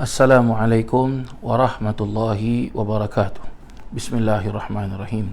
Assalamualaikum warahmatullahi wabarakatuh. Bismillahirrahmanirrahim.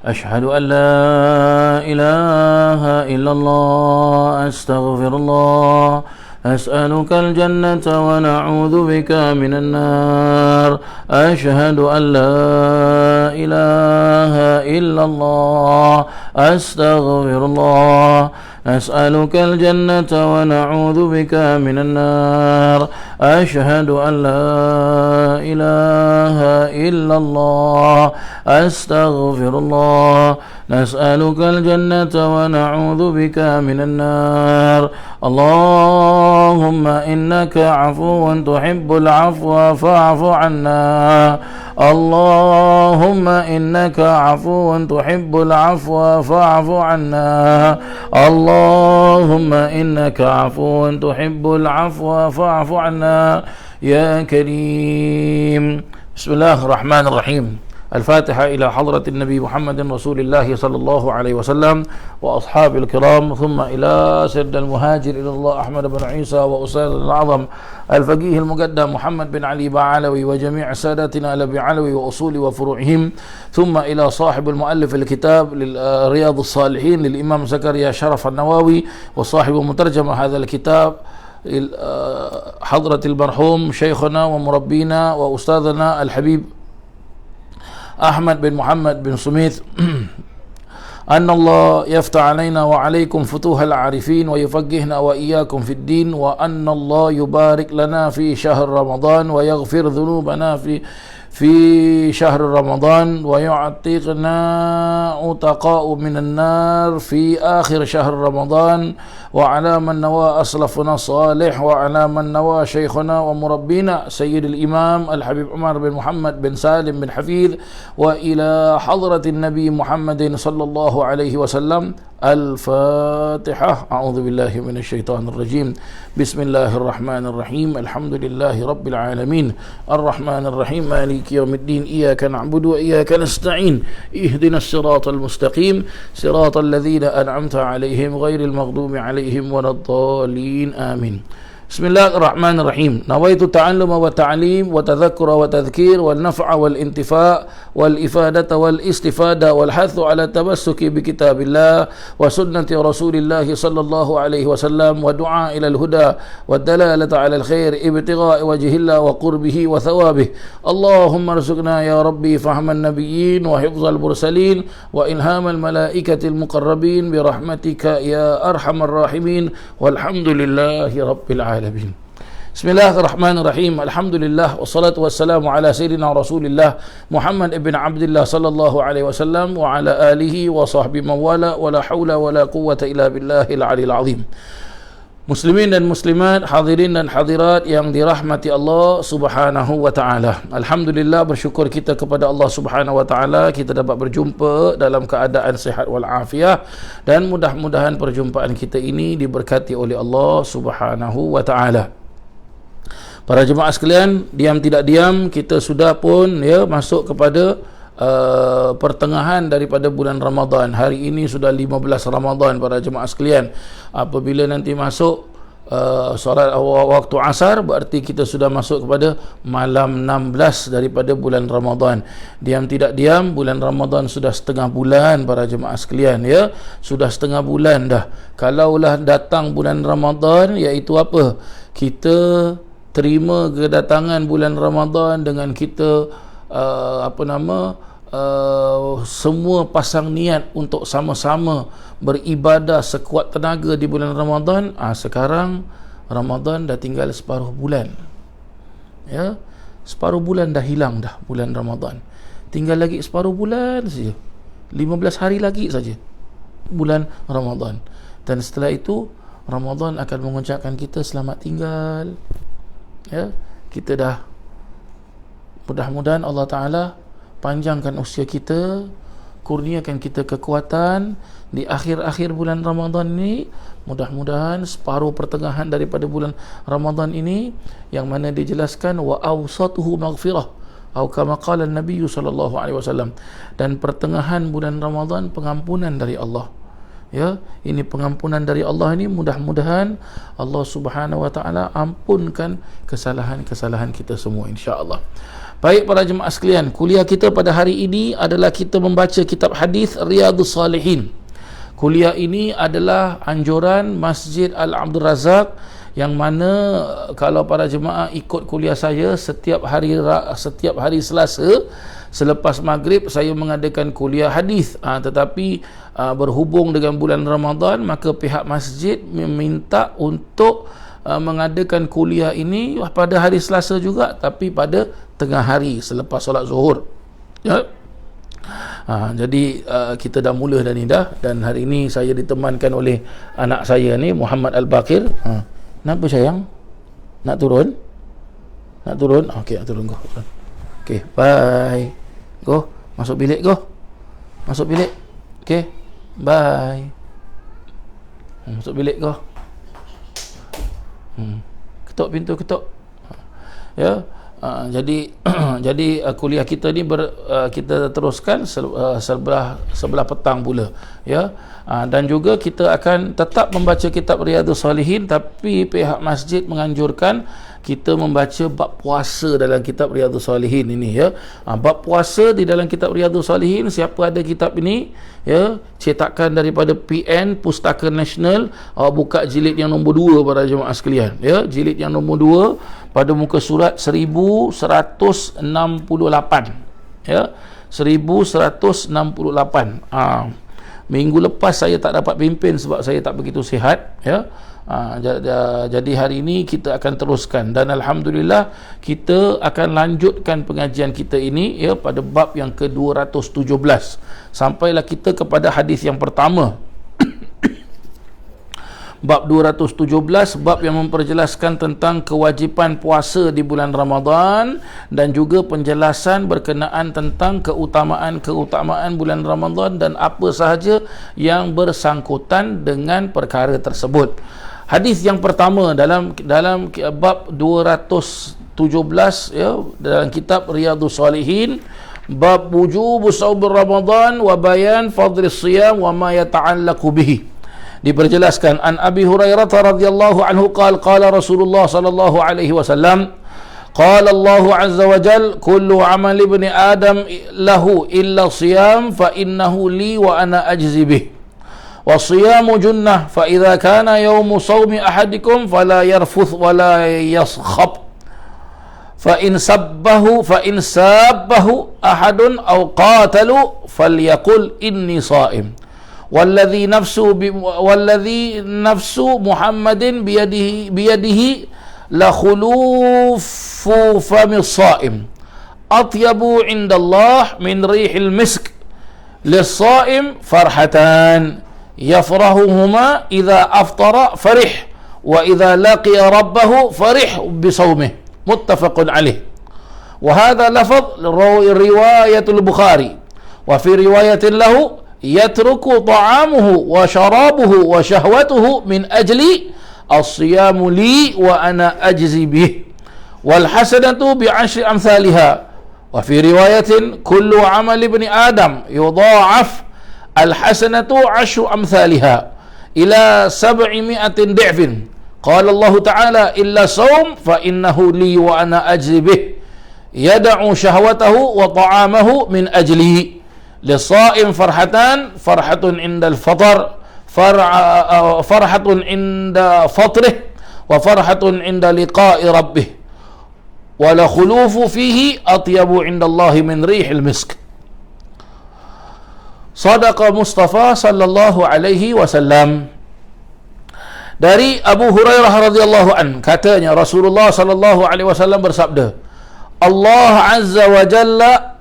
Ashhadu an la ilaha illallah, astaghfirullah, as'aluka al-jannata wa na'udzu bika minan nar. Ashhadu an la ilaha illallah, astaghfirullah, أسألك الجنة ونعوذ بك من النار. أشهد أن لا إله إلا الله، أستغفر الله، نسألك الجنة ونعوذ بك من النار. اللهم إنك عفو تحب العفو فاعف عنا. اللهم إنك عفو تحب العفو فاعف عنا. اللهم إنك عفو تحب العفو فاعف عنا يا كريم. بسم الله الرحمن الرحيم. الفاتحة إلى حضرة النبي محمد رسول الله صلى الله عليه وسلم وأصحاب الكرام، ثم إلى سيد المهاجر إلى الله أحمد بن عيسى وأستاذ الأعظم الفقيه المقدم محمد بن علي بعلوي وجميع ساداتنا لبي علوي وأصول وفروعهم، ثم إلى صاحب المؤلف الكتاب رياض الصالحين للإمام زكريا شرف النووي، وصاحب مترجم هذا الكتاب حضرة المرحوم شيخنا ومربينا وأستاذنا الحبيب أحمد بن محمد بن سميث. أن الله يفتح علينا وعليكم فتوح العارفين ويفقهنا وإياكم في الدين، وأن الله يبارك لنا في شهر رمضان ويغفر ذنوبنا في شهر رمضان، ويعتقنا عتقاء من النار في آخر شهر رمضان، وعلى من نوى أسلفنا الصالح، وعلى من نوى شيخنا ومربينا سيد الإمام الحبيب عمر بن محمد بن سالم بن حفيظ، وإلى حضرة النبي محمد صلى الله عليه وسلم. الفاتحة. أعوذ بالله من الشيطان الرجيم. بسم الله الرحمن الرحيم. الحمد لله رب العالمين، الرحمن الرحيم، مالك يوم الدين، إياك نعبد وإياك نستعين، اهدنا الصراط المستقيم، صراط الذين أنعمت عليهم غير المغضوب عليهم ولا الضالين، آمين. بسم الله الرحمن الرحيم. نويت التعلم والتعليم وتذكر وتذكير والنفع والانتفاع والإفادة والاستفادة والحث على التمسك بكتاب الله وسنة رسول الله صلى الله عليه وسلم، ودعاء إلى الهدى والدلالة على الخير، ابتغاء وجه الله وقربه وثوابه. اللهم ارزقنا يا ربي فهم النبيين وحفظ المرسلين وإلهام الملائكة المقربين برحمتك يا أرحم الراحمين، والحمد لله رب العالمين. Bismillahirrahmanirrahim. Alhamdulillah wassalatu wassalamu ala sayyidina Rasulillah Muhammad ibn Abdullah sallallahu alaihi wasallam wa ala alihi wa sahbihi mawala wa la hawla wa la quwwata illa billahil aliyil azim. Muslimin dan muslimat, hadirin dan hadirat yang dirahmati Allah Subhanahu wa taala. Alhamdulillah, bersyukur kita kepada Allah Subhanahu wa taala kita dapat berjumpa dalam keadaan sihat wal afiah, dan mudah-mudahan perjumpaan kita ini diberkati oleh Allah Subhanahu wa taala. Para jemaah sekalian, diam tidak diam kita sudah pun masuk kepada pertengahan daripada bulan Ramadan. Hari ini sudah 15 Ramadan para jemaah sekalian. Apabila nanti masuk solat waktu asar, berarti kita sudah masuk kepada malam 16 daripada bulan Ramadan. Diam tidak diam, bulan Ramadan sudah setengah bulan para jemaah sekalian, sudah setengah bulan dah. Kalaulah datang bulan Ramadan, iaitu apa? Kita terima kedatangan bulan Ramadan dengan kita semua pasang niat untuk sama-sama beribadah sekuat tenaga di bulan Ramadan. Sekarang Ramadan dah tinggal separuh bulan, separuh bulan dah hilang dah bulan Ramadan. Tinggal lagi separuh bulan saja, 15 hari lagi saja bulan Ramadan. Dan setelah itu Ramadan akan mengucapkan kita selamat tinggal. Kita dah, mudah-mudahan Allah Ta'ala panjangkan usia kita, kurniakan kita kekuatan di akhir-akhir bulan Ramadan ini. Mudah-mudahan separuh pertengahan daripada bulan Ramadan ini, yang mana dijelaskan wa awsatuhu maghfirah, atau kama qala Nabi sallallahu alaihi wasallam, dan pertengahan bulan Ramadan pengampunan dari Allah. Ya, ini pengampunan dari Allah ini, mudah-mudahan Allah Subhanahu wa taala ampunkan kesalahan-kesalahan kita semua insya-Allah. Baik para jemaah sekalian, kuliah kita pada hari ini adalah kita membaca kitab hadis Riyadhus Salihin. Kuliah ini adalah anjuran Masjid Al-Abdul Razak, yang mana kalau para jemaah ikut kuliah saya setiap hari Selasa selepas maghrib saya mengadakan kuliah hadis, tetapi berhubung dengan bulan Ramadan, maka pihak masjid meminta untuk mengadakan kuliah ini pada hari Selasa juga, tapi pada tengah hari selepas solat zuhur, ya. Jadi kita dah mula dah ni dah, dan hari ini saya ditemankan oleh anak saya ni, Muhammad Al-Baqir. Kenapa sayang? Nak turun? Nak turun? Okey, nak turun go. Okey, bye. Go, masuk bilik go. Masuk bilik. Okey, bye. Masuk bilik go. Ketuk pintu, ketuk. Ya. Jadi kuliah kita ni kita teruskan sebelah petang pula, ya. Dan juga kita akan tetap membaca kitab Riyadhus Salihin, tapi pihak masjid menganjurkan kita membaca bab puasa dalam kitab Riyadhus Salihin ini, ya. Bab puasa di dalam kitab Riyadhus Salihin, siapa ada kitab ini, ya, cetakan daripada PN Pustaka Nasional, buka jilid yang nombor 2 para jemaah sekalian, ya, jilid yang nombor 2 pada muka surat 1168, ya, 1168. Minggu lepas saya tak dapat pimpin sebab saya tak begitu sihat, ya. Jadi hari ini kita akan teruskan, dan alhamdulillah kita akan lanjutkan pengajian kita ini, ya, pada bab yang ke-217 sampailah kita kepada hadis yang pertama. Bab 217, bab yang memperjelaskan tentang kewajipan puasa di bulan Ramadan, dan juga penjelasan berkenaan tentang keutamaan bulan Ramadan dan apa sahaja yang bersangkutan dengan perkara tersebut. Hadis yang pertama dalam bab 217, ya, dalam kitab Riyadhus Salihin, bab wujubus shaum Ramadan wa bayan fadlis siyam wa ma yata'allaqu bihi. Diperjelaskan an Abi Hurairah radhiyallahu anhu qala Rasulullah sallallahu alaihi wasallam qala Allah azza wa jalla kullu amal ibni adam lahu illa siyam fa innahu li wa ana ajzi bih wa siyamu junnah fa idza kana yawmu sawmi ahadikum fala yarfuth wa la yaskhab fa in sabbahu ahadun aw qatalu falyaqul inni sha'im والذي نفس محمد بيده لخلوف فم الصائم أطيب عند الله من ريح المسك للصائم فرحتان يفرحهما إذا أفطر فرح وإذا لقي ربه فرح بصومه متفق عليه. وهذا لفظ رواية البخاري. وفي رواية له يترك طعامه وشرابه وشهوته من أجل الصيام لي وأنا أجزي به والحسنة بعشر أمثالها. وفي رواية كل عمل ابن آدم يضاعف الحسنة 10 أمثالها إلى 700 ضعف. قال الله تعالى إلا صوم فإنه لي وأنا أجزي به يدع شهوته وطعامه من أجلي. للصائم فرحتان فرحة عند الفطر فرحة عند فطره وفرحة عند لقاء ربه ولخلوف فيه أطيب عند الله من ريح المسك. صدق مصطفى صلى الله عليه وسلم. Dari Abu Hurairah radhiyallahu an, katanya Rasulullah sallallahu alaihi wasallam bersabda, Allah azza wa jalla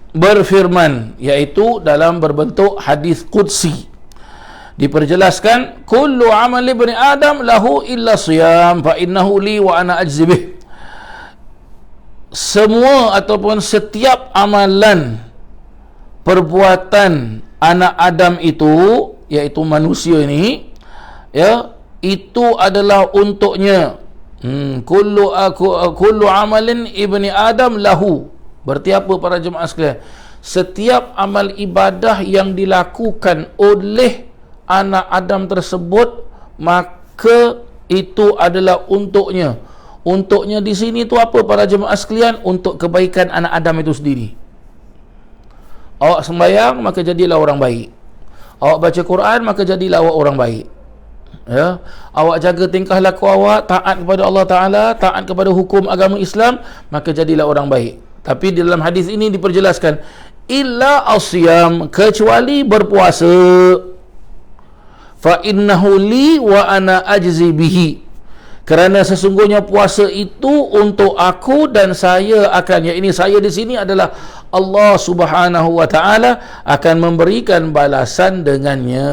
berfirman, iaitu dalam berbentuk hadis qudsi. Diperjelaskan, kullu amal ibni adam lahu illa siyam fa innahu li wa ana ajzi bih. Semua ataupun setiap amalan perbuatan anak Adam itu, iaitu manusia ini, ya, itu adalah untuknya. Kullu amalin ibni adam lahu. Berarti apa para jemaah sekalian? Setiap amal ibadah yang dilakukan oleh anak Adam tersebut, maka itu adalah untuknya. Untuknya di sini tu apa para jemaah sekalian? Untuk kebaikan anak Adam itu sendiri. Awak sembahyang, maka jadilah orang baik. Awak baca Quran, maka jadilah awak orang baik. Ya, awak jaga tingkah laku awak, taat kepada Allah Ta'ala, taat kepada hukum agama Islam, maka jadilah orang baik. Tapi di dalam hadis ini diperjelaskan, illa asyam, kecuali berpuasa. Fa innahu li wa ana ajzi bihi, kerana sesungguhnya puasa itu untuk aku dan saya akan, yakni saya di sini adalah Allah Subhanahu wa Ta'ala akan memberikan balasan dengannya.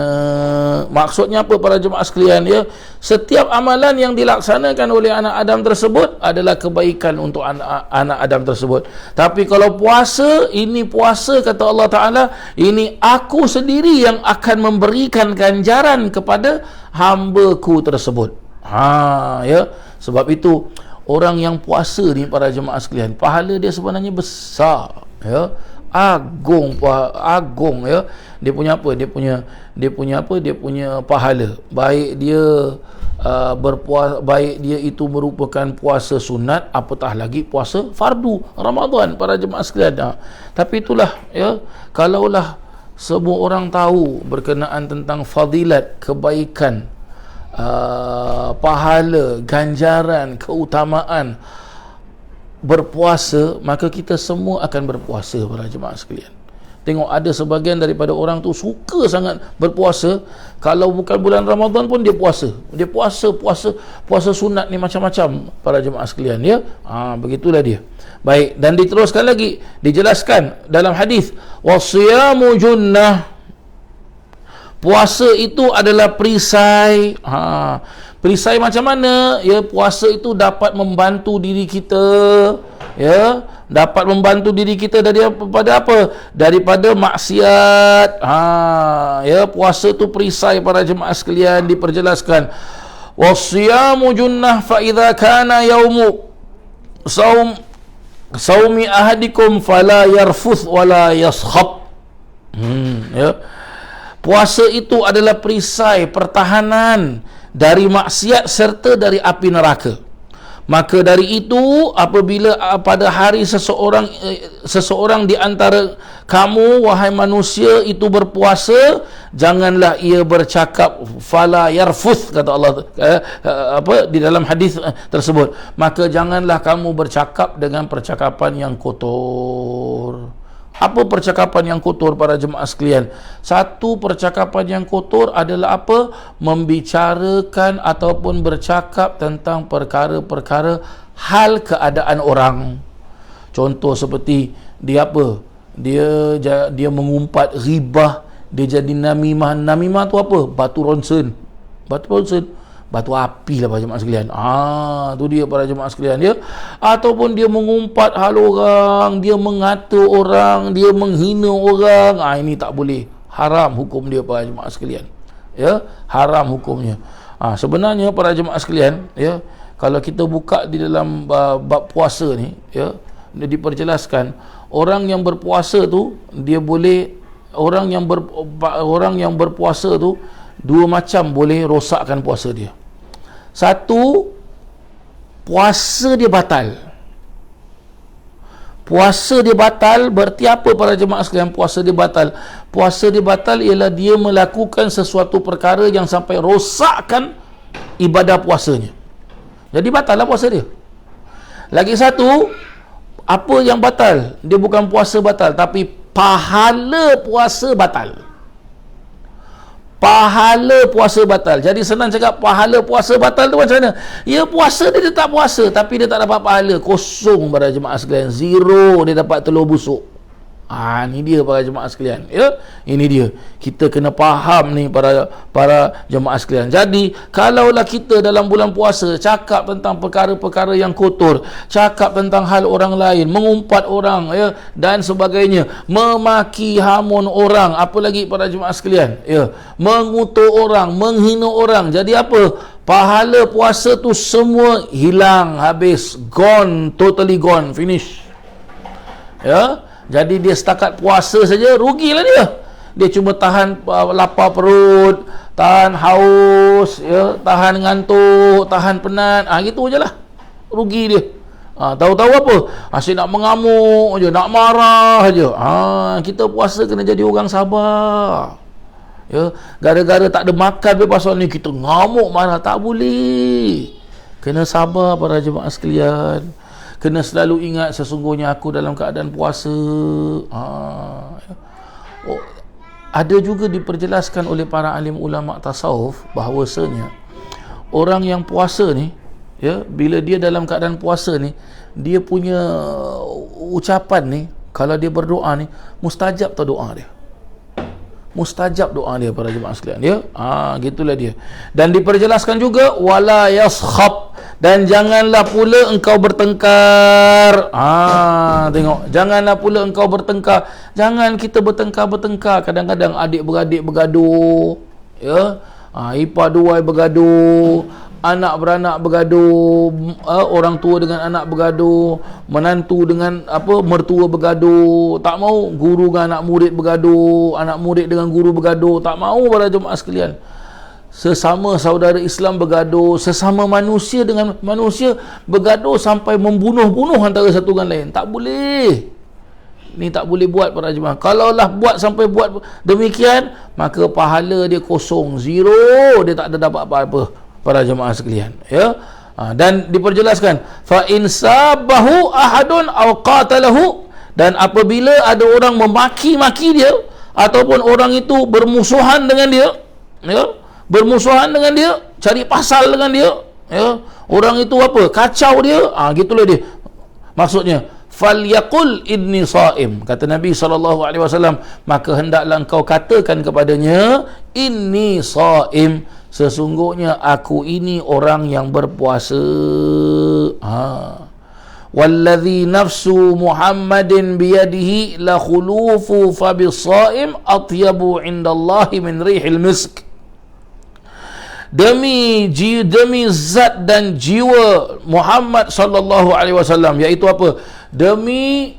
Maksudnya apa para jemaah sekalian, ya? Setiap amalan yang dilaksanakan oleh anak Adam tersebut adalah kebaikan untuk anak Adam tersebut. Tapi kalau puasa, ini puasa kata Allah Ta'ala, ini aku sendiri yang akan memberikan ganjaran kepada hamba-Ku tersebut. Ya, sebab itu orang yang puasa ni para jemaah sekalian, pahala dia sebenarnya besar, ya, agung, ya. Dia punya apa? Dia punya pahala. Baik dia berpuasa, baik dia itu merupakan puasa sunat, apatah lagi puasa fardu Ramadan para jemaah sekalian. Tapi itulah, ya, kalaulah semua orang tahu berkenaan tentang fadilat, kebaikan, pahala, ganjaran, keutamaan berpuasa, maka kita semua akan berpuasa para jemaah sekalian. Tengok ada sebahagian daripada orang tu suka sangat berpuasa, kalau bukan bulan Ramadan pun dia puasa. Dia puasa sunat ni macam-macam para jemaah sekalian, ya. Begitulah dia. Baik, dan diteruskan lagi, dijelaskan dalam hadis, wasiyamu junnah, puasa itu adalah perisai. Perisai macam mana? Ya, puasa itu dapat membantu diri kita, ya, dapat membantu diri kita daripada apa? Daripada maksiat. Ya, puasa itu perisai para jemaah sekalian, diperjelaskan. Wasiyamu junnah fa idza kana yaumu saumi ahadikum fala yarfuth wala yaskhab. Ya. Puasa itu adalah perisai, pertahanan dari maksiat serta dari api neraka. Maka dari itu, apabila pada hari seseorang di antara kamu, wahai manusia, itu berpuasa, janganlah ia bercakap fala yarfuth, kata Allah di dalam hadis tersebut. Maka janganlah kamu bercakap dengan percakapan yang kotor. Apa percakapan yang kotor para jemaah sekalian? Satu, percakapan yang kotor adalah apa? Membicarakan ataupun bercakap tentang perkara-perkara hal keadaan orang. Contoh seperti dia apa? Dia mengumpat ghibah, dia jadi namimah. Namimah tu apa? Batu ronsen. Batu api lah para jemaah sekalian. Tu dia para jemaah sekalian, ya. Ataupun dia mengumpat hal orang, dia mengata orang, dia menghina orang. Ini tak boleh. Haram hukum dia para jemaah sekalian. Ya, haram hukumnya. Sebenarnya para jemaah sekalian, ya, kalau kita buka di dalam bab puasa ni, ya, dia diperjelaskan orang yang berpuasa tu dia boleh, orang yang berpuasa tu dua macam boleh rosakkan puasa dia. Satu, puasa dia batal. Puasa dia batal berarti apa para jemaah sekalian? Puasa dia batal. Puasa dia batal ialah dia melakukan sesuatu perkara yang sampai rosakkan ibadah puasanya. Jadi batal lah puasa dia. Lagi satu, apa yang batal? Dia bukan puasa batal, tapi pahala puasa batal. Pahala puasa batal. Jadi senang cakap pahala puasa batal tu macam mana? Ya, puasa dia tak puasa, tapi dia tak dapat pahala. Kosong para jemaah sekalian. Zero, dia dapat telur busuk. Ini dia para jemaah sekalian, ya. Ini dia. Kita kena faham ni para jemaah sekalian. Jadi kalaulah kita dalam bulan puasa cakap tentang perkara-perkara yang kotor, cakap tentang hal orang lain, mengumpat orang, ya, dan sebagainya, memaki hamun orang, apa lagi para jemaah sekalian, ya, mengutuk orang, menghina orang, jadi apa? Pahala puasa tu semua hilang, habis, gone, totally gone, finish. Ya. Jadi dia setakat puasa saja, rugilah dia. dia cuma tahan lapar perut, tahan haus, ya, tahan ngantuk, tahan penat, gitu je lah, rugi dia. Tahu-tahu apa? Asyik nak mengamuk je, nak marah je. Kita puasa kena jadi orang sabar. Ya, gara-gara tak ada makan pasal ni kita ngamuk marah, tak boleh. Kena sabar para jemaah sekalian. Kena selalu ingat sesungguhnya aku dalam keadaan puasa. Ada juga diperjelaskan oleh para alim ulama tasawuf bahawasanya orang yang puasa ni, ya, bila dia dalam keadaan puasa ni, dia punya ucapan ni, kalau dia berdoa ni, mustajab tak doa dia? Mustajab doa dia para jemaah sekalian, ya. Gitulah dia. Dan diperjelaskan juga wala yaskhab, dan janganlah pula engkau bertengkar. Tengok, janganlah pula engkau bertengkar. Jangan kita bertengkar. Kadang-kadang adik-beradik bergaduh, ya. Ipar dua bergaduh, anak beranak bergaduh, orang tua dengan anak bergaduh, menantu dengan mertua bergaduh, tak mau guru dengan anak murid bergaduh, anak murid dengan guru bergaduh, tak mau para jemaah sekalian. Sesama saudara Islam bergaduh, sesama manusia dengan manusia bergaduh sampai membunuh-bunuh antara satu dengan lain. Tak boleh. Ni tak boleh buat para jemaah. Kalaulah buat sampai buat demikian, maka pahala dia kosong, zero, dia tak ada dapat apa-apa para jemaah sekalian, ya. Dan diperjelaskan fa in sabahu ahadun aw qatalahu, dan apabila ada orang memaki-maki dia ataupun orang itu bermusuhan dengan dia, ya, bermusuhan dengan dia, cari pasal dengan dia, ya, orang itu kacau dia, gitulah dia. Maksudnya falyaqul inni shaim, kata Nabi SAW, maka hendaklah engkau katakan kepadanya inni shaim, sesungguhnya aku ini orang yang berpuasa. Wallazi nafsu Muhammadin biyadihi la khulufu fa bis-shaim atyabu indallahi min rihil misk. Demi zat dan jiwa Muhammad sallallahu alaihi wasallam, iaitu apa? Demi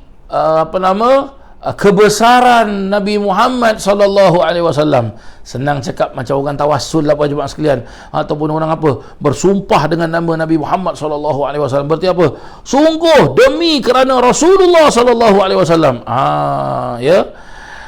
kebesaran Nabi Muhammad sallallahu alaihi wasallam. Senang cakap macam orang tawassul lah para jemaah sekalian, ataupun orang bersumpah dengan nama Nabi Muhammad sallallahu alaihi wasallam. Berarti apa? Sungguh demi kerana Rasulullah sallallahu alaihi wasallam. Ya.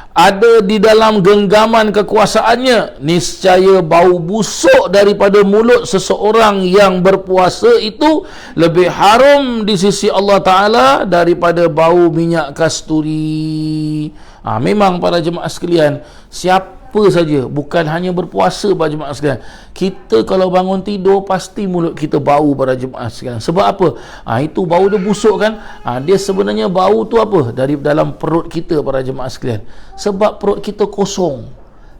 Ada di dalam genggaman kekuasaannya, niscaya bau busuk daripada mulut seseorang yang berpuasa itu lebih harum di sisi Allah Ta'ala daripada bau minyak kasturi. Memang para jemaah sekalian, siapa saja, bukan hanya berpuasa para jemaah sekalian, kita kalau bangun tidur pasti mulut kita bau para jemaah sekalian. Sebab apa? Itu bau dia busuk kan. Dia sebenarnya bau tu apa? Dari dalam perut kita para jemaah sekalian. Sebab perut kita kosong,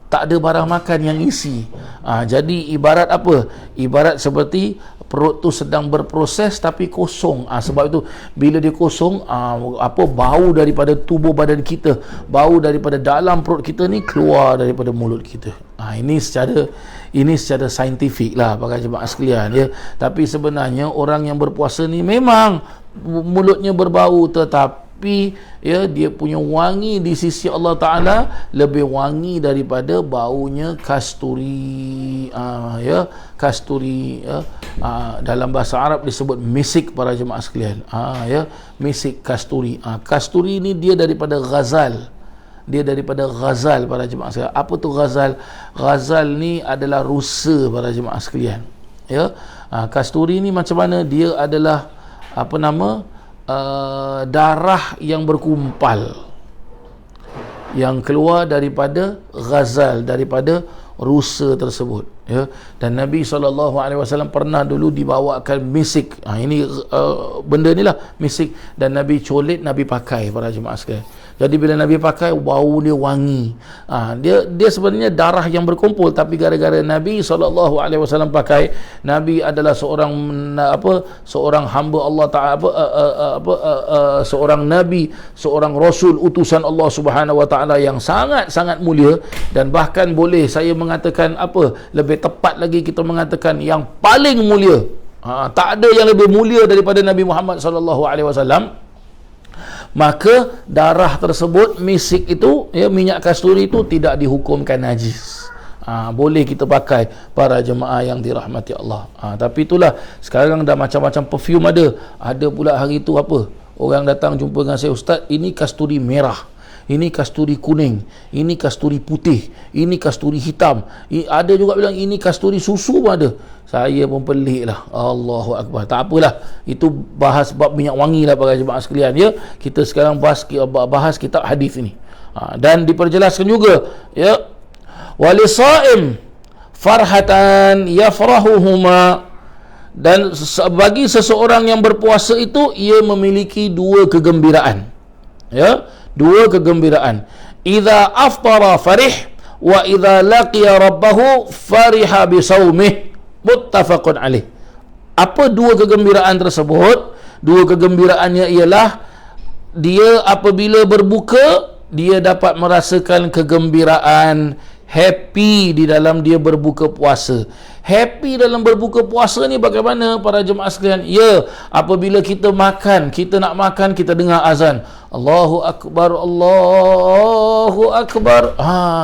tak ada barang makan yang isi. Jadi ibarat apa? Ibarat seperti perut tu sedang berproses tapi kosong. Sebab itu bila dia kosong, bau daripada tubuh badan kita, bau daripada dalam perut kita ni keluar daripada mulut kita. Ini secara saintifik lah para jemaah sekalian, ya. Tapi sebenarnya orang yang berpuasa ni memang mulutnya berbau, tetapi ya, dia punya wangi di sisi Allah Ta'ala lebih wangi daripada baunya kasturi. Ya, kasturi, ya. Dalam bahasa Arab disebut misik para jemaah sekalian. Ya, misik kasturi. Kasturi ni dia daripada ghazal. Dia daripada ghazal para jemaah sekalian. Apa tu ghazal? Ghazal ni adalah rusa para jemaah sekalian, ya. Kasturi ni macam mana? Dia adalah darah yang berkumpal yang keluar daripada ghazal, daripada rusa tersebut, ya. Dan Nabi SAW pernah dulu dibawakan misik. Ini benda ni lah, misik, dan Nabi colit, Nabi pakai para jemaah sekalian. Jadi bila Nabi pakai, bau dia wangi. Dia sebenarnya darah yang berkumpul, tapi gara-gara Nabi SAW pakai, Nabi adalah seorang hamba Allah Ta'ala, seorang Nabi, seorang Rasul, utusan Allah Subhanahu Wa Ta'ala yang sangat-sangat mulia. Dan bahkan boleh saya mengatakan lebih tepat lagi kita mengatakan yang paling mulia. Tak ada yang lebih mulia daripada Nabi Muhammad SAW. maka darah tersebut, misik itu, ya, minyak kasturi itu tidak dihukumkan najis. Boleh kita pakai para jemaah yang dirahmati Allah. Tapi itulah, sekarang dah macam-macam perfume ada pula hari itu apa, orang datang jumpa dengan saya, ustaz, ini kasturi merah, ini kasturi kuning, ini kasturi putih, ini kasturi hitam, ada juga bilang ini kasturi susu pun ada. Saya pun pelik lah. Allahu Akbar. Tak apalah, itu bahas bab minyak wangi lah para jemaah sekalian, ya. Kita sekarang bahas kitab hadis ini. Dan diperjelaskan juga, ya, walisaim farhatan yafrahuhuma, dan bagi seseorang yang berpuasa itu ia memiliki dua kegembiraan, ya, dua kegembiraan. Idza aftara farih wa idza laqiya rabbahu fariha bisaumih, muttafaqun alaih. Apa dua kegembiraan tersebut? Dua kegembiraannya ialah dia apabila berbuka, dia dapat merasakan kegembiraan, happy di dalam dia berbuka puasa. Happy dalam berbuka puasa ni bagaimana para jemaah sekalian? Ya, apabila kita makan, kita nak makan, kita dengar azan, Allahu Akbar, Allahu Akbar,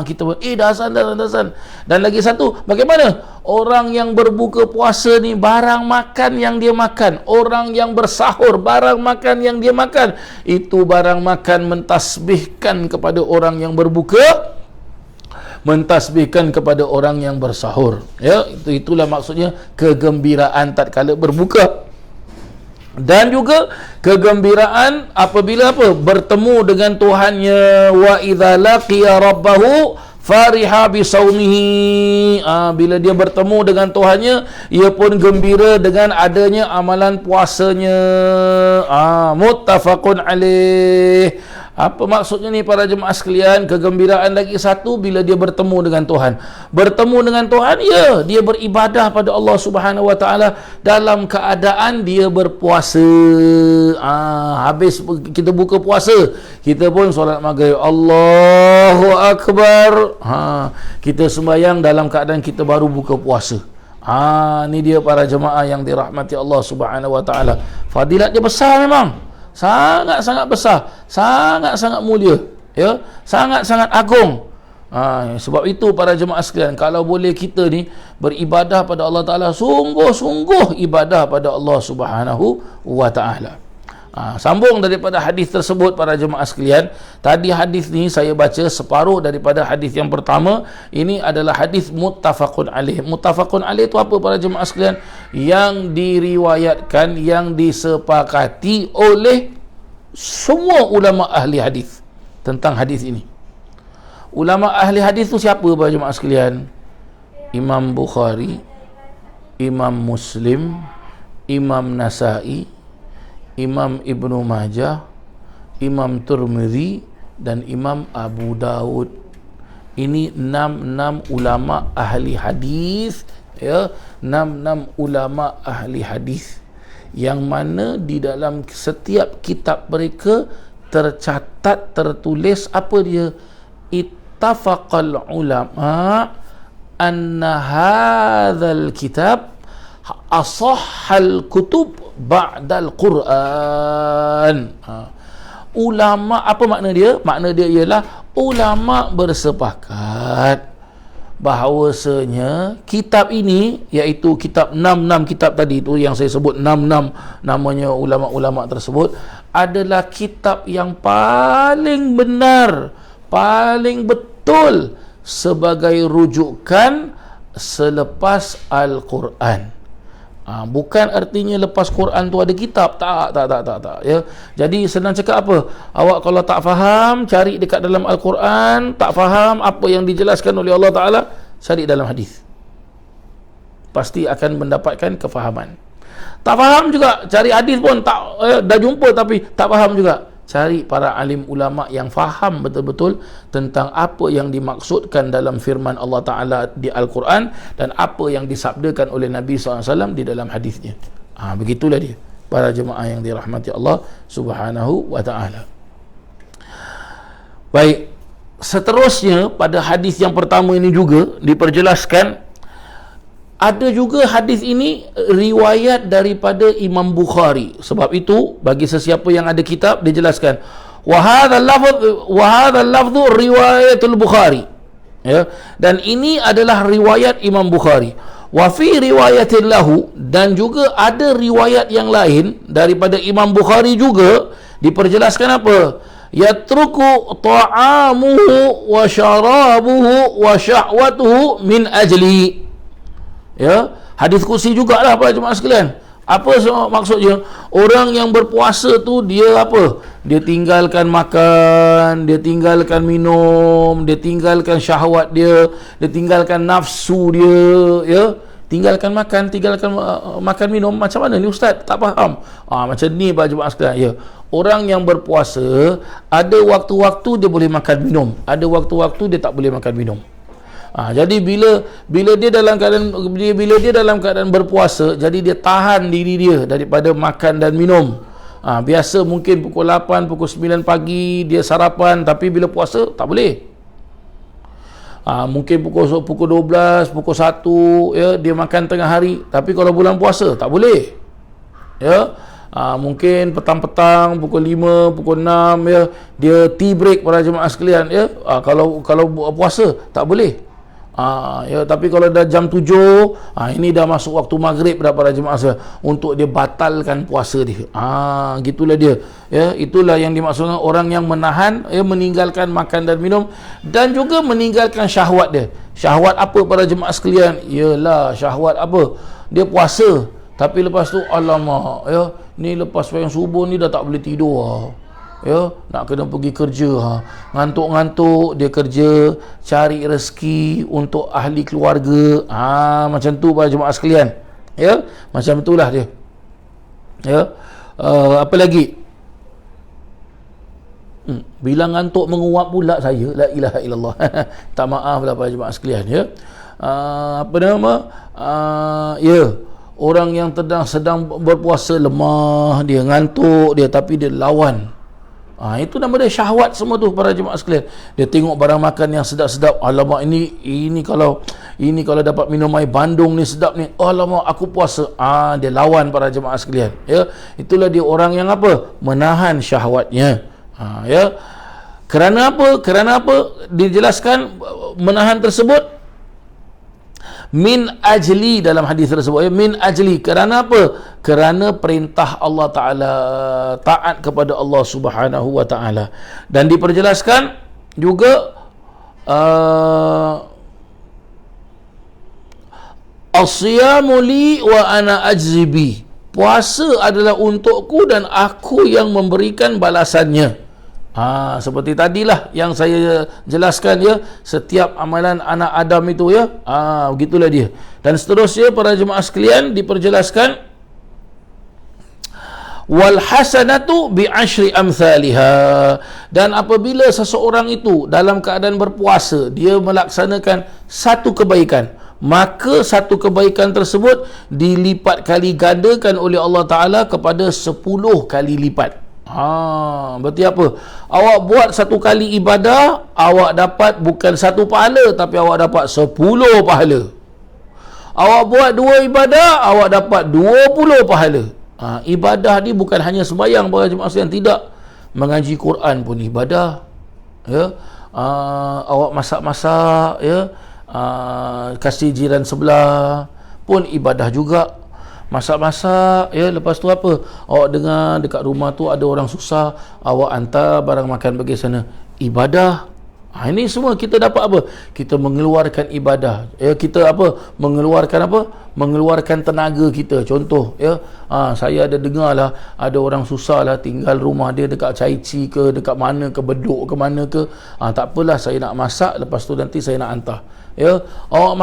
kita dah azan, dah azan. Dan lagi satu, bagaimana orang yang berbuka puasa ni, barang makan yang dia makan, orang yang bersahur, barang makan yang dia makan, itu barang makan mentasbihkan kepada orang yang berbuka, mentasbihkan kepada orang yang bersahur, ya. Itulah maksudnya kegembiraan tatkala berbuka. Dan juga kegembiraan apabila apa, bertemu dengan Tuhannya. Wa idza laqiya rabbahu fariha bisaumihi, bila dia bertemu dengan Tuhannya, ia pun gembira dengan adanya amalan puasanya. Muttafaqun alaih. Apa maksudnya ni para jemaah sekalian? Kegembiraan lagi satu bila dia bertemu dengan Tuhan. Bertemu dengan Tuhan, ya, dia beribadah pada Allah Subhanahu Wa Taala dalam keadaan dia berpuasa. Habis kita buka puasa, kita pun solat maghrib, Allahu Akbar. Kita sembahyang dalam keadaan kita baru buka puasa. Ni dia para jemaah yang dirahmati Allah Subhanahu Wa Taala. Fadilat dia besar memang. Sangat-sangat besar, sangat-sangat mulia, ya, sangat-sangat agung. Sebab itu para jemaah sekalian, kalau boleh kita ni beribadah pada Allah Ta'ala, sungguh-sungguh ibadah pada Allah Subhanahu Wa Ta'ala. Sambung daripada hadis tersebut para jemaah sekalian. Tadi hadis ni saya baca separuh daripada hadis yang pertama. Ini adalah hadis muttafaqun alaih. Muttafaqun alaih itu apa para jemaah sekalian? Yang diriwayatkan, yang disepakati oleh semua ulama ahli hadis tentang hadis ini. Ulama ahli hadis tu siapa para jemaah sekalian? Imam Bukhari, Imam Muslim, Imam Nasai, Imam Ibnu Majah, Imam Tirmidzi, dan Imam Abu Daud. Ini 6 ulama ahli hadis, ya, 6 ulama ahli hadis, yang mana di dalam setiap kitab mereka tercatat, tertulis apa dia? Ittafaqal ulama anna hadzal kitab asahhal kutub ba'dal Quran. Ulama, apa makna dia? Makna dia ialah ulama bersepakat bahawasanya kitab ini, iaitu kitab 6 kitab tadi itu yang saya sebut 6 namanya ulama-ulama tersebut, adalah kitab yang paling benar, paling betul sebagai rujukan selepas Al-Quran. Bukan artinya lepas Quran tu ada kitab, tak, ya. Jadi senang cakap apa? Awak kalau tak faham, cari dekat dalam Al-Quran. Tak faham apa yang dijelaskan oleh Allah Ta'ala, cari dalam hadis. Pasti akan mendapatkan kefahaman. Tak faham juga, cari hadis pun tak, dah jumpa tapi tak faham juga. Cari para alim ulama yang faham betul-betul tentang apa yang dimaksudkan dalam firman Allah Ta'ala di Al-Quran dan apa yang disabdakan oleh Nabi SAW di dalam hadisnya. Begitulah dia para jemaah yang dirahmati Allah Subhanahu Wa Ta'ala. Baik, seterusnya pada hadis yang pertama ini juga diperjelaskan ada juga hadis ini riwayat daripada Imam Bukhari. Sebab itu bagi sesiapa yang ada kitab, dia jelaskan wa hadha lafdhu riwayatul Bukhari, ya, dan ini adalah riwayat Imam Bukhari. Wa fi riwayatin lahu, dan juga ada riwayat yang lain daripada Imam Bukhari juga diperjelaskan apa? Yatruku ta'amuhu wa syarabuhu wa syahwatuhu min ajli. Ya, hadis kursi jugalah para jemaah sekalian. Apa maksudnya? Orang yang berpuasa tu dia apa? Dia tinggalkan makan, dia tinggalkan minum, dia tinggalkan syahwat dia tinggalkan nafsu dia, ya. Tinggalkan makan, tinggalkan makan minum. Macam mana ni ustaz? Tak faham. Macam ni para jemaah sekalian, ya. Orang yang berpuasa ada waktu-waktu dia boleh makan minum, ada waktu-waktu dia tak boleh makan minum. Jadi bila dia dalam keadaan berpuasa, jadi dia tahan diri dia daripada makan dan minum. Biasa mungkin pukul 8, pukul 9 pagi dia sarapan, tapi bila puasa tak boleh. Mungkin pukul 12, pukul 1, ya, dia makan tengah hari, tapi kalau bulan puasa tak boleh. Ya. Mungkin petang-petang pukul 5, pukul 6, ya, dia tea break para jemaah sekalian, ya. Kalau puasa tak boleh. Ya, tapi kalau dah jam 7, ini dah masuk waktu maghrib dah para jemaah sekalian, untuk dia batalkan puasa dia. Gitulah dia. Ya, itulah yang dimaksudkan orang yang menahan, ya, meninggalkan makan dan minum, dan juga meninggalkan syahwat dia. Syahwat apa para jemaah sekalian? Yalah, syahwat apa? Dia puasa, tapi lepas tu alamak, ya, ni lepas sembahyang subuh ni dah tak boleh tidur. Ya, nak kena pergi kerja, ngantuk-ngantuk dia kerja, cari rezeki untuk ahli keluarga. Macam tu para jemaah sekalian, ya, macam itulah dia. Ya, apa lagi? Bila ngantuk menguap pula saya, la ilaha illallah. Tak maaf lah para jemaah sekalian, ya. Apa nama? Ya, orang yang sedang berpuasa lemah, dia ngantuk dia, tapi dia lawan. Itu nama dia syahwat semua tu para jemaah sekalian. Dia tengok barang makan yang sedap-sedap, alamak ini kalau dapat minum air bandung ni sedap ni, alamak aku puasa. Dia lawan para jemaah sekalian, ya. Itulah dia orang yang apa? Menahan syahwatnya. Ya. Kerana apa dijelaskan menahan tersebut? Min ajli, dalam hadis tersebut, ya, min ajli, kerana apa? Kerana perintah Allah Ta'ala, taat kepada Allah Subhanahu Wa Ta'ala. Dan diperjelaskan juga as-siyamu li wa ana ajzibi, puasa adalah untukku dan aku yang memberikan balasannya. Seperti tadilah yang saya jelaskan, ya, setiap amalan anak Adam itu, ya, begitulah dia. Dan seterusnya para jemaah sekalian diperjelaskan wal hasanatu bi asyri amsalha, dan apabila seseorang itu dalam keadaan berpuasa dia melaksanakan satu kebaikan, maka satu kebaikan tersebut dilipat kali gandakan oleh Allah Ta'ala kepada 10 kali lipat. Berarti apa? Awak buat satu kali ibadah, awak dapat bukan 1 pahala, tapi awak dapat 10 pahala. Awak buat 2 ibadah, awak dapat 20 pahala. Ibadah ni bukan hanya sembahyang para jemaah sekalian, tidak. Mengaji Quran pun ibadah, ya. Awak masak-masak, ya, kasih jiran sebelah pun ibadah juga. Masak-masak, ya, lepas tu apa? Awak dengar dekat rumah tu ada orang susah, awak hantar barang makan bagi sana, ibadah. Ini semua kita dapat apa? Kita mengeluarkan ibadah, ya, kita mengeluarkan tenaga kita. Contoh, ya, saya ada dengar lah, ada orang susah lah, tinggal rumah dia dekat Chai Chee ke, dekat mana ke, Bedok ke mana ke. Tak apalah, saya nak masak, lepas tu nanti saya nak hantar. Ya, awak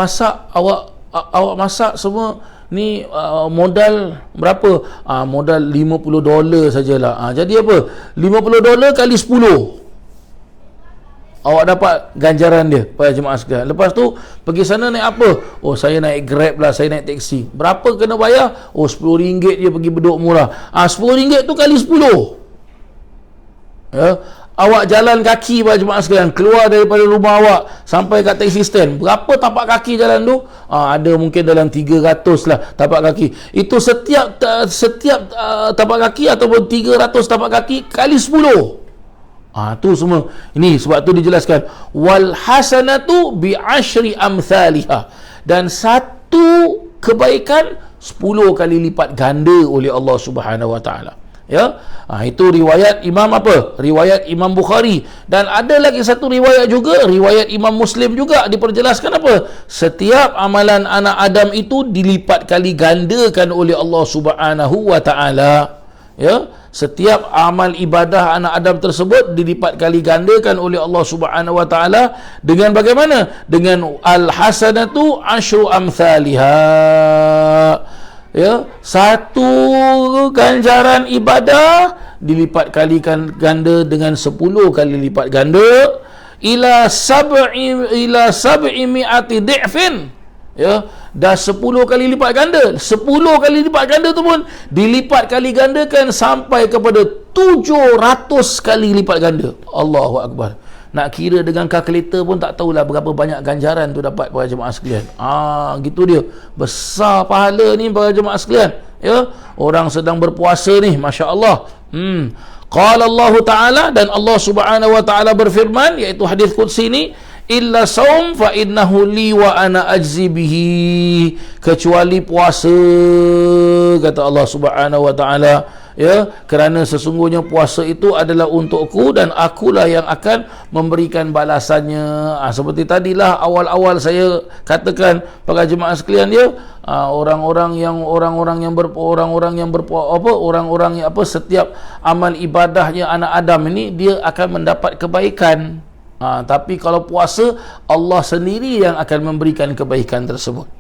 masak semua ni, modal berapa? Modal $50 sajalah. Jadi apa? $50 kali 10. Awak dapat ganjaran dia pada jemaah sekalian. Lepas tu pergi sana naik apa? Saya naik Grab lah, saya naik taksi. Berapa kena bayar? RM10 je pergi Bedok murah. RM10 tu kali 10. Ya. awak jalan kaki pada jemaah sekalian, keluar daripada rumah awak sampai kat taxi stand, berapa tapak kaki jalan tu? Ada mungkin dalam 300 lah tapak kaki. Itu setiap tapak kaki ataupun 300 tapak kaki kali 10. Tu semua. Ini sebab tu dijelaskan wal hasanatu bi asyri amsalihah, dan satu kebaikan 10 kali lipat ganda oleh Allah Subhanahu wa taala. Ya. Itu riwayat Imam apa? Riwayat Imam Bukhari. Dan ada lagi satu riwayat juga, riwayat Imam Muslim juga, diperjelaskan apa? Setiap amalan anak Adam itu dilipat kali gandakan oleh Allah Subhanahu wa taala. Ya, setiap amal ibadah anak Adam tersebut dilipat kali gandakan oleh Allah Subhanahu wa taala dengan bagaimana? Dengan al-hasanatu asyru amsalihha. Ya, satu ganjaran ibadah dilipat kalikan ganda dengan 10 kali lipat ganda ila sab'i mi'ati di'fin. Ya, dah 10 kali lipat ganda. 10 kali lipat ganda tu pun dilipat kali gandakan sampai kepada 700 kali lipat ganda. Allahu akbar. Nak kira dengan kalkulator pun tak tahulah berapa banyak ganjaran tu dapat para jemaah sekalian. Gitu dia. Besar pahala ni para jemaah sekalian. Ya, orang sedang berpuasa ni, masya-Allah. Qala Allah Taala, dan Allah Subhanahu wa taala berfirman, iaitu hadis qudsi ni, illa saum fa innahu li wa ana ajzi bihi, kecuali puasa, kata Allah Subhanahu wa taala, ya, kerana sesungguhnya puasa itu adalah untukku dan akulah yang akan memberikan balasannya. Seperti tadilah awal-awal saya katakan para jemaah sekalian, ya, orang-orang yang setiap amal ibadahnya anak Adam ini dia akan mendapat kebaikan. Tapi kalau puasa, Allah sendiri yang akan memberikan kebaikan tersebut.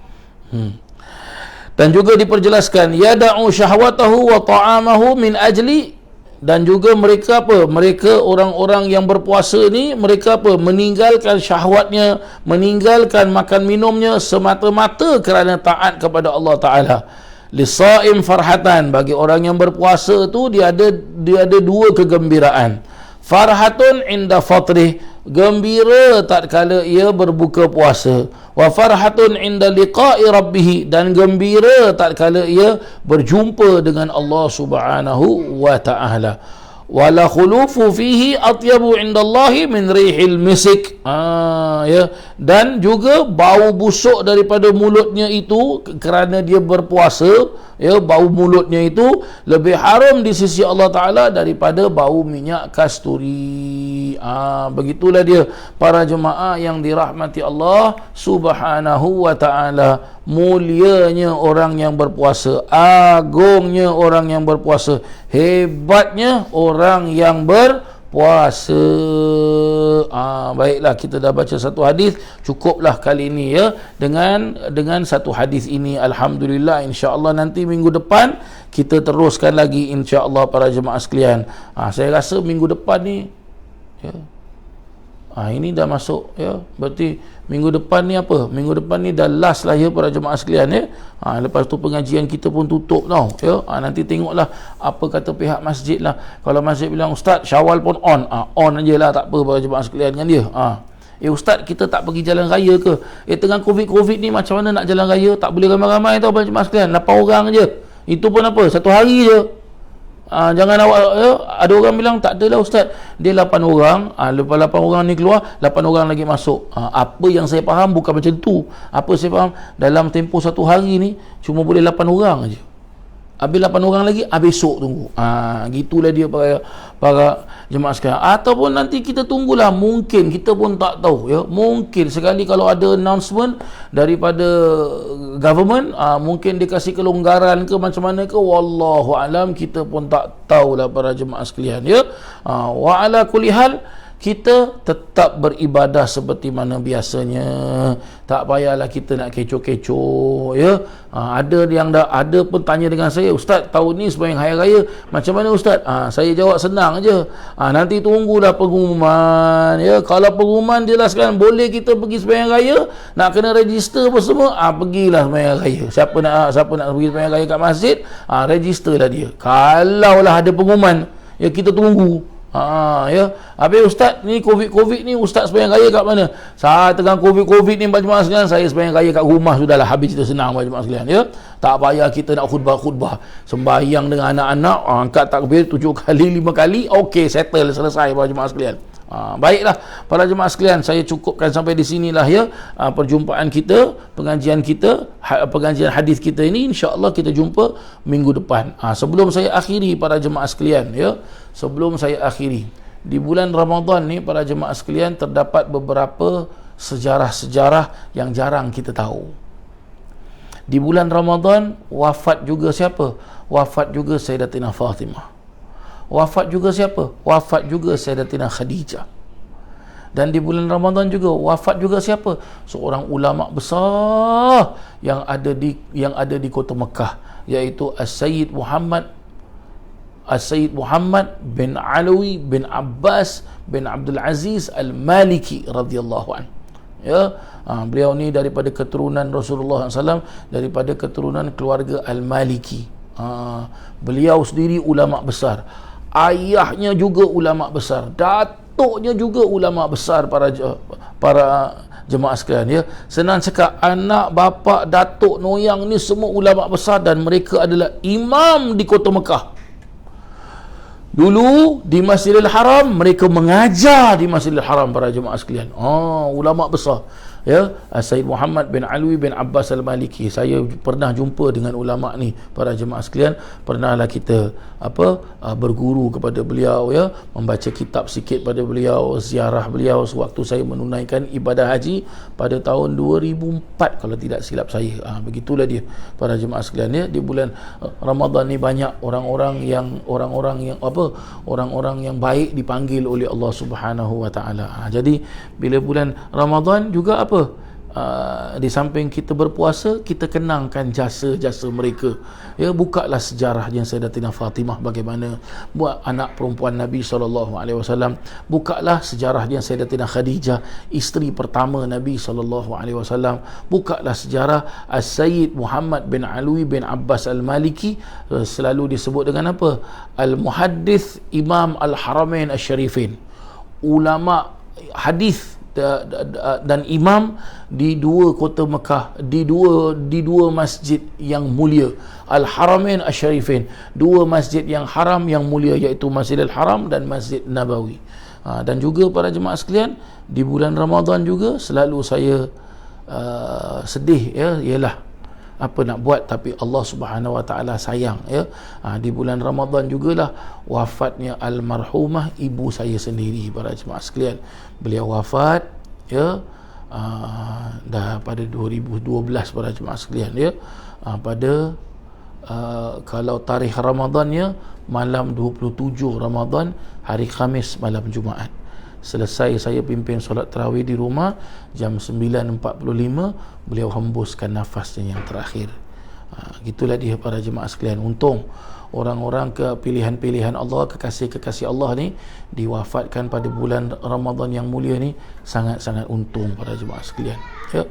Dan juga diperjelaskan yada'u syahwatahu wa ta'amahu min ajli, dan juga mereka apa? Mereka orang-orang yang berpuasa ni, mereka apa? Meninggalkan syahwatnya, meninggalkan makan minumnya semata-mata kerana taat kepada Allah Taala. Lisaim farhatan, bagi orang yang berpuasa tu dia ada dua kegembiraan. Farhatun inda fatrih, gembira tatkala ia berbuka puasa. Wa farhatun inda liqa'i rabbih, dan gembira tatkala ia berjumpa dengan Allah Subhanahu wa taala. Wala khulufu fihi atyabu indallahi min rihil misik. Ya, dan juga bau busuk daripada mulutnya itu kerana dia berpuasa, ya, bau mulutnya itu lebih harum di sisi Allah Taala daripada bau minyak kasturi. Begitulah dia para jemaah yang dirahmati Allah Subhanahu wa taala. Mulianya orang yang berpuasa, agungnya orang yang berpuasa, hebatnya orang yang berpuasa. Baiklah, kita dah baca satu hadis, cukuplah kali ini, ya, dengan satu hadis ini. Alhamdulillah, insya-Allah nanti minggu depan kita teruskan lagi, insya-Allah para jemaah sekalian. Saya rasa minggu depan ni, ya, ini dah masuk, ya, berarti minggu depan ni apa? Minggu depan ni dah last lah, ya, para jemaah sekalian, ya. Lepas tu pengajian kita pun tutup tau, ya. Nanti tengoklah apa kata pihak masjid lah. Kalau masjid bilang Ustaz Syawal pun on aje lah, tak apa para jemaah sekalian kan dia. Ustaz, kita tak pergi jalan raya ke? Tengah Covid ni macam mana nak jalan raya? Tak boleh ramai-ramai tau para jemaah sekalian, 8 orang je. Itu pun apa? Satu hari je. Jangan awak, ya, ada orang bilang tak adalah Ustaz, dia 8 orang, lepas 8 orang ni keluar, 8 orang lagi masuk. Apa yang saya faham bukan macam tu. Apa saya faham, dalam tempoh satu hari ni cuma boleh 8 orang aja. Habis 8 orang lagi, besok tunggu. Gitulah dia para jemaah sekalian. Ataupun nanti kita tunggulah, mungkin kita pun tak tahu, ya. Mungkin sekali kalau ada announcement daripada government, mungkin dia kasih kelonggaran ke macam mana ke, wallahu alam, kita pun tak tahulah para jemaah sekalian, ya. Wa ala kulli hal, kita tetap beribadah seperti mana biasanya. Tak payahlah kita nak kecoh-kecoh, ya. Ada pun tanya dengan saya, Ustaz, tahun ni sembahyang hari raya macam mana Ustaz? Saya jawab senang aja. Nanti tunggulah pengumuman, ya. Kalau pengumuman jelaskan boleh kita pergi sembahyang raya, nak kena register apa semua, pergilah sembahyang raya. Siapa nak pergi sembahyang raya kat masjid, registerlah dia. Kalaulah ada pengumuman, ya, kita tunggu. Ya. Habis ustaz ni COVID ni ustaz sembahyang raya kat mana? Saya tengah COVID ni jemaah sekalian, saya sembahyang raya kat rumah sudahlah, habis cerita senang jemaah sekalian ya. Tak payah kita nak khutbah sembahyang dengan anak-anak, angkat takbir 7 kali 5 kali, okey settle, selesai jemaah sekalian. Baiklah para jemaah sekalian, saya cukupkan sampai di sinilah ya perjumpaan kita, pengajian hadis kita ini. InsyaAllah kita jumpa minggu depan. Sebelum saya akhiri para jemaah sekalian ya, di bulan Ramadan ni para jemaah sekalian, terdapat beberapa sejarah-sejarah yang jarang kita tahu. Di bulan Ramadan wafat juga siapa? Wafat juga Sayyidatina Fatimah. Wafat juga siapa? Wafat juga Sayyidatina Khadijah. Dan di bulan Ramadan juga wafat juga siapa? Seorang ulama besar yang ada di kota Mekah, iaitu As-Sayyid Muhammad bin Alawi bin Abbas bin Abdul Aziz Al-Maliki radhiyallahu anhu. Ya, beliau ni daripada keturunan Rasulullah SAW, daripada keturunan keluarga Al-Maliki. Beliau sendiri ulama besar. Ayahnya juga ulama besar, datuknya juga ulama besar para jemaah sekalian ya. Senang cakap, anak, bapa, datuk, noyang ni semua ulama besar dan mereka adalah imam di kota Mekah. Dulu di Masjidil Haram, mereka mengajar di Masjidil Haram para jemaah sekalian. Ulama besar ya, Sayyid Muhammad bin Alwi bin Abbas Al-Maliki. Saya pernah jumpa dengan ulama ni para jemaah sekalian, pernahlah kita berguru kepada beliau ya, membaca kitab sikit pada beliau, ziarah beliau sewaktu saya menunaikan ibadah haji pada tahun 2004 kalau tidak silap saya. Begitulah dia para jemaah sekalian ya. Di bulan Ramadan ni banyak orang-orang yang baik dipanggil oleh Allah Subhanahu wa taala. Jadi bila bulan Ramadan juga di samping kita berpuasa, kita kenangkan jasa-jasa mereka ya. Bukalah sejarah yang Sayyidatina Fatimah bagaimana buat anak perempuan Nabi SAW. Bukalah sejarah yang Sayyidatina Khadijah, isteri pertama Nabi SAW. Bukalah sejarah As-Sayyid Muhammad bin Alwi bin Abbas Al-Maliki, selalu disebut dengan apa? Al-Muhaddith Imam Al-Haramain Asy-Syarifin, ulama hadis dan imam di dua kota Mekah, di dua masjid yang mulia, Al-Haramain Asy-Syarifin, dua masjid yang haram yang mulia, iaitu Masjidil Haram dan Masjid Nabawi. Dan juga para jemaah sekalian, di bulan Ramadan juga selalu saya sedih ya, ialah apa nak buat, tapi Allah Subhanahu wa taala sayang ya. Di bulan Ramadan jugalah wafatnya almarhumah ibu saya sendiri para jemaah sekalian. Beliau wafat ya dah pada 2012 para jemaah sekalian ya. Pada kalau tarikh Ramadannya malam 27 Ramadan, hari Khamis malam Jumaat. Selesai saya pimpin solat tarawih di rumah, jam 9.45 beliau hembuskan nafasnya yang terakhir. Gitulah dia para jemaah sekalian. Untung orang-orang pilihan Allah, kekasih-kekasih Allah ni diwafatkan pada bulan Ramadan yang mulia ni, sangat-sangat untung para jemaah sekalian ya.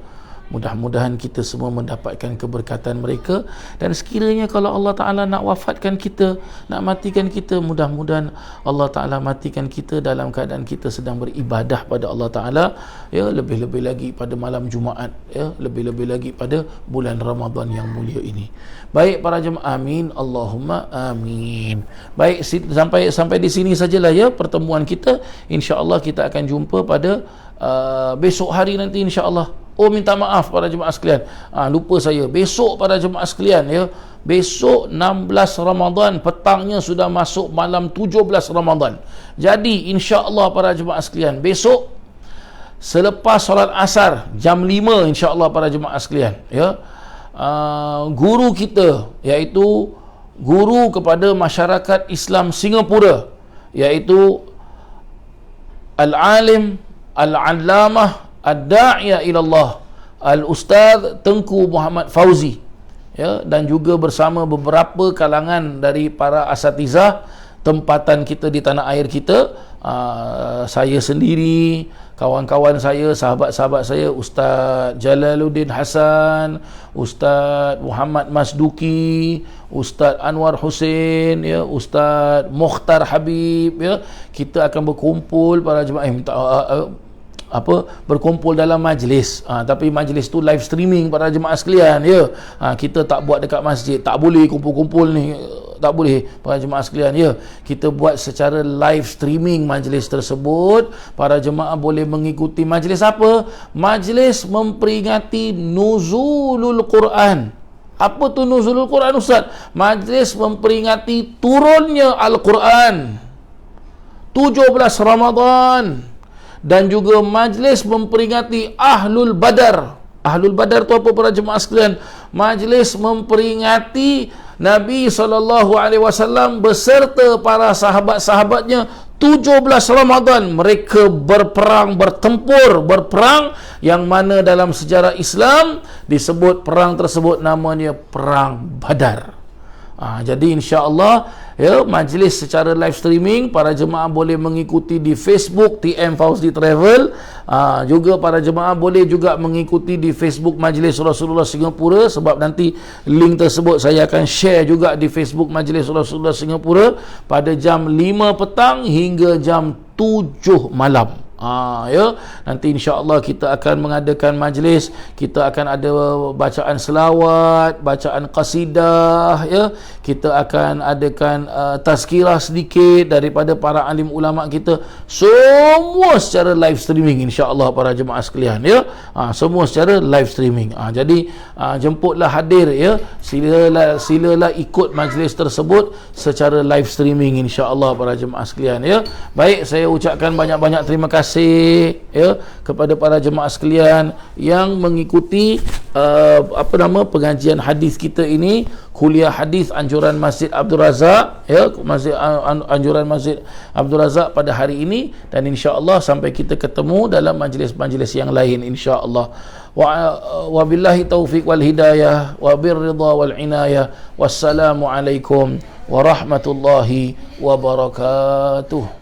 Mudah-mudahan kita semua mendapatkan keberkatan mereka, dan sekiranya kalau Allah Ta'ala nak wafatkan kita, nak matikan kita, mudah-mudahan Allah Ta'ala matikan kita dalam keadaan kita sedang beribadah pada Allah Ta'ala ya, lebih-lebih lagi pada malam Jumaat ya, lebih-lebih lagi pada bulan Ramadan yang mulia ini. Baik para jemaah, amin, Allahumma amin. Baik, sampai di sini sajalah ya pertemuan kita. InsyaAllah kita akan jumpa pada besok hari nanti insyaAllah. Minta maaf para jemaah sekalian, lupa saya, besok para jemaah sekalian ya, besok 16 Ramadan, petangnya sudah masuk malam 17 Ramadan. Jadi insya-Allah para jemaah sekalian, besok selepas solat asar jam 5 insya-Allah para jemaah sekalian ya, guru kita, iaitu guru kepada masyarakat Islam Singapura, iaitu Al-Alim Al-Allamah Ad-Da'iya ilallah Al-Ustaz Tengku Muhammad Fauzi ya, dan juga bersama beberapa kalangan dari para asatizah tempatan kita di tanah air kita, saya sendiri, kawan-kawan saya, sahabat-sahabat saya, Ustaz Jalaluddin Hasan, Ustaz Muhammad Masduki, Ustaz Anwar Hussein, ya, Ustaz Mukhtar Habib, ya, kita akan berkumpul para jemaah berkumpul dalam majlis, tapi majlis tu live streaming para jemaah sekalian, ya. Kita tak buat dekat masjid, tak boleh kumpul-kumpul ni, tak boleh para jemaah sekalian, ya. Kita buat secara live streaming majlis tersebut. Para jemaah boleh mengikuti majlis apa? Majlis memperingati nuzulul Quran. Apa tu nuzulul Quran, Ustaz? Majlis memperingati turunnya Al-Quran 17 Ramadan. Dan juga majlis memperingati Ahlul Badar. Ahlul Badar tu apa para jemaah sekalian? Majlis memperingati Nabi SAW beserta para sahabat-sahabatnya 17 Ramadan. Mereka berperang, berperang, yang mana dalam sejarah Islam disebut perang tersebut namanya Perang Badar. Jadi insya-Allah, ya, majlis secara live streaming, para jemaah boleh mengikuti di Facebook TM Fauzi Travel. Juga para jemaah boleh juga mengikuti di Facebook Majlis Rasulullah Singapura, sebab nanti link tersebut saya akan share juga di Facebook Majlis Rasulullah Singapura pada jam 5 petang hingga jam 7 malam. Ya, nanti insya-Allah kita akan mengadakan majlis, kita akan ada bacaan selawat, bacaan qasidah, ya. Kita akan adakan tazkirah sedikit daripada para alim ulama kita, semua secara live streaming insya-Allah para jemaah sekalian, ya. Semua secara live streaming. Jadi jemputlah hadir, ya. Silalah ikut majlis tersebut secara live streaming insya-Allah para jemaah sekalian, ya. Baik, saya ucapkan banyak-banyak terima kasih, ya, kepada para jemaah sekalian yang mengikuti pengajian hadis kita ini, kuliah hadis anjuran Masjid Abdul Razak, ya, anjuran Masjid Abdul Razak pada hari ini. Dan insya-Allah sampai kita ketemu dalam majlis-majlis yang lain insya-Allah. Wa billahi taufiq wal hidayah wa birridha wal inayah. Wassalamu alaikum warahmatullahi wabarakatuh.